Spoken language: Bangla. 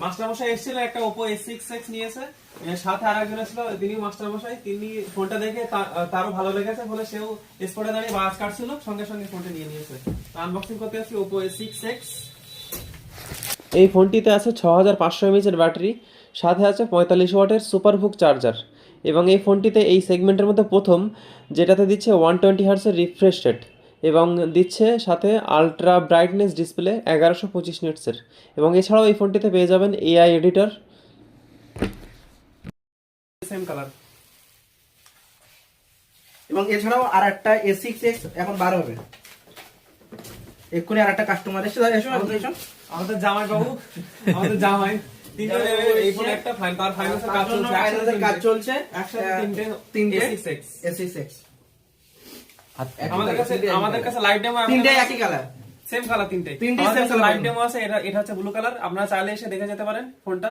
মাস্টারমশাই এসেছিল, একটা Oppo A6X নিয়েছে, সাথে আরেকজন ছিল, তিনি মাস্টারমশাই, তিনি ফোনটা দেখে তারও ভালো লেগেছে বলে সেও স্পটে দাঁড়িয়ে বাস কাটছিল, সঙ্গে সঙ্গে ফোনটা নিয়ে নিয়েছে। আনবক্সিং করতে আসছি Oppo A6X। এই ফোনটিতে আছে 6500 mAh এর ব্যাটারি, সাথে আছে 45 ওয়াটের সুপারহুক চার্জার, এবং এই ফোনটিতে এই সেগমেন্টের মধ্যে প্রথম, যেটাতে দিচ্ছে 120 হার্টজের রিফ্রেশ রেট, এবং দিচ্ছে সাথে আলট্রা ব্রাইটনেস ডিসপ্লে 1125 নিটসের, এবং এছাড়াও এই ফোনটিতে পেয়ে যাবেন এআই এডিটর। Same colour. এবং এছাড়াও আর একটা A6X এখন বার হবে, এক্ষুনি আর একটা কাস্টমার এসে আমাদের জামাই বাবু, আমাদের জামাই এই ফোন একটা তার ফাইন্যান্সের কাজ চলছে, একসাথে তিনটে A6X। আমাদের কাছে লাইভ ডেমো, তিনটে একই কালার, সেম কালার, তিনটে লাইভ ডেমো আছে। এটা হচ্ছে ব্লু কালার, আপনারা চাইলে এসে দেখে যেতে পারেন ফোনটা।